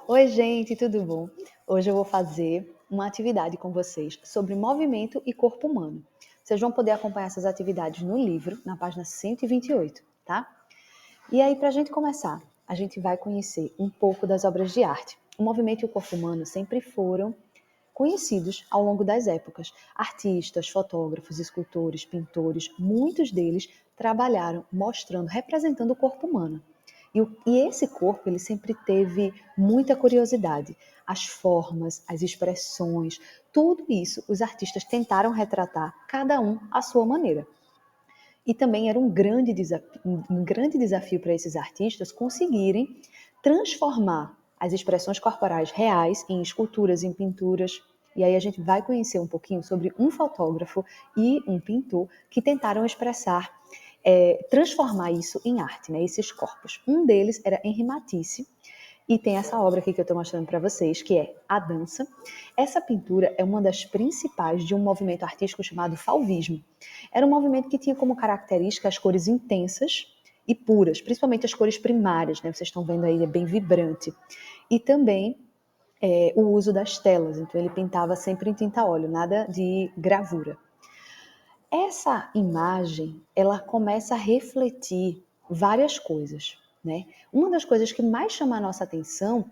Oi, gente, tudo bom? Hoje eu vou fazer uma atividade com vocês sobre movimento e corpo humano. Vocês vão poder acompanhar essas atividades no livro, na página 128, tá? E aí, para a gente começar, a gente vai conhecer um pouco das obras de arte. O movimento e o corpo humano sempre foram conhecidos ao longo das épocas. Artistas, fotógrafos, escultores, pintores, muitos deles trabalharam mostrando, representando o corpo humano. E esse corpo, ele sempre teve muita curiosidade. As formas, as expressões, tudo isso os artistas tentaram retratar, cada um à sua maneira. E também era um grande desafio para esses artistas conseguirem transformar as expressões corporais reais em esculturas, em pinturas. E aí a gente vai conhecer um pouquinho sobre um fotógrafo e um pintor que tentaram expressar, transformar isso em arte, né? Esses corpos. Um deles era Henri Matisse, e tem essa obra aqui que eu estou mostrando para vocês, que é A Dança. Essa pintura é uma das principais de um movimento artístico chamado fauvismo. Era um movimento que tinha como característica as cores intensas e puras, principalmente as cores primárias, né? Vocês estão vendo aí, é bem vibrante. E também o uso das telas, então ele pintava sempre em tinta a óleo, nada de gravura. Essa imagem, ela começa a refletir várias coisas, né? Uma das coisas que mais chama a nossa atenção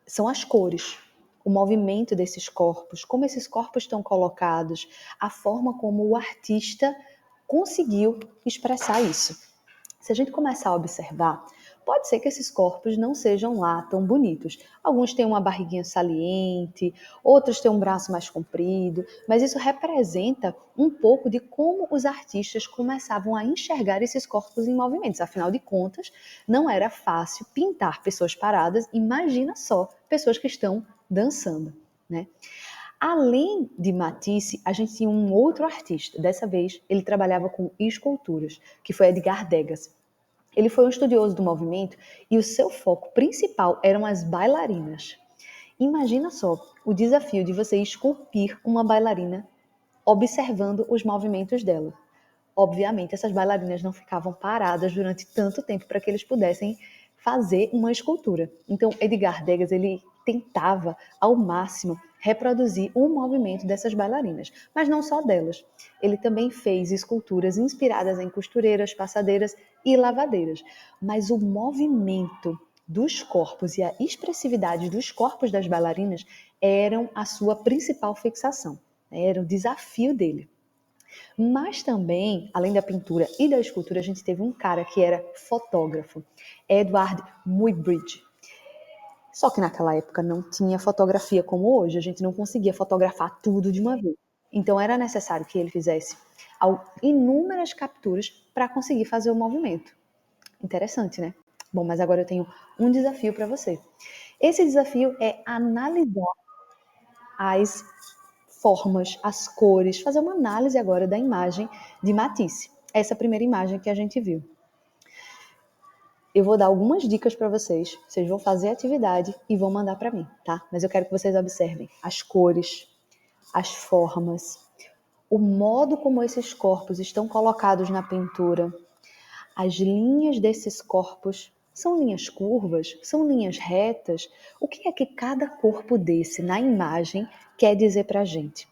são as cores, o movimento desses corpos, como esses corpos estão colocados, a forma como o artista conseguiu expressar isso. Se a gente começar a observar, pode ser que esses corpos não sejam lá tão bonitos. Alguns têm uma barriguinha saliente, outros têm um braço mais comprido, mas isso representa um pouco de como os artistas começavam a enxergar esses corpos em movimentos. Afinal de contas, não era fácil pintar pessoas paradas, imagina só pessoas que estão dançando, né? Além de Matisse, a gente tinha um outro artista. Dessa vez, ele trabalhava com esculturas, que foi Edgar Degas. Ele foi um estudioso do movimento e o seu foco principal eram as bailarinas. Imagina só o desafio de você esculpir uma bailarina observando os movimentos dela. Obviamente, essas bailarinas não ficavam paradas durante tanto tempo para que eles pudessem fazer uma escultura. Então, Edgar Degas, ele tentava ao máximo reproduzir o movimento dessas bailarinas, mas não só delas. Ele também fez esculturas inspiradas em costureiras, passadeiras e lavadeiras, mas o movimento dos corpos e a expressividade dos corpos das bailarinas eram a sua principal fixação, era o desafio dele. Mas também, além da pintura e da escultura, a gente teve um cara que era fotógrafo, Edward Muybridge. Só que naquela época não tinha fotografia como hoje, a gente não conseguia fotografar tudo de uma vez. Então era necessário que ele fizesse inúmeras capturas para conseguir fazer o movimento. Interessante, né? Bom, mas agora eu tenho um desafio para você. Esse desafio é analisar as formas, as cores, fazer uma análise agora da imagem de Matisse. Essa primeira imagem que a gente viu. Eu vou dar algumas dicas para vocês. Vocês vão fazer a atividade e vão mandar para mim, tá? Mas eu quero que vocês observem as cores, as formas, o modo como esses corpos estão colocados na pintura. As linhas desses corpos são linhas curvas? São linhas retas? O que é que cada corpo desse na imagem quer dizer para a gente?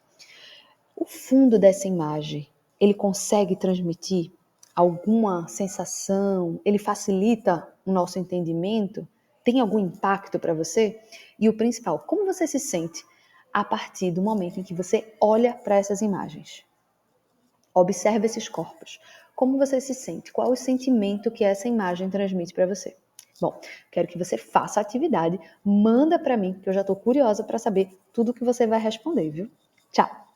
O fundo dessa imagem, ele consegue transmitir alguma sensação? Ele facilita o nosso entendimento? Tem algum impacto para você? E o principal, como você se sente a partir do momento em que você olha para essas imagens? Observe esses corpos. Como você se sente? Qual é o sentimento que essa imagem transmite para você? Bom, quero que você faça a atividade, manda para mim, que eu já estou curiosa para saber tudo que você vai responder, viu? Tchau!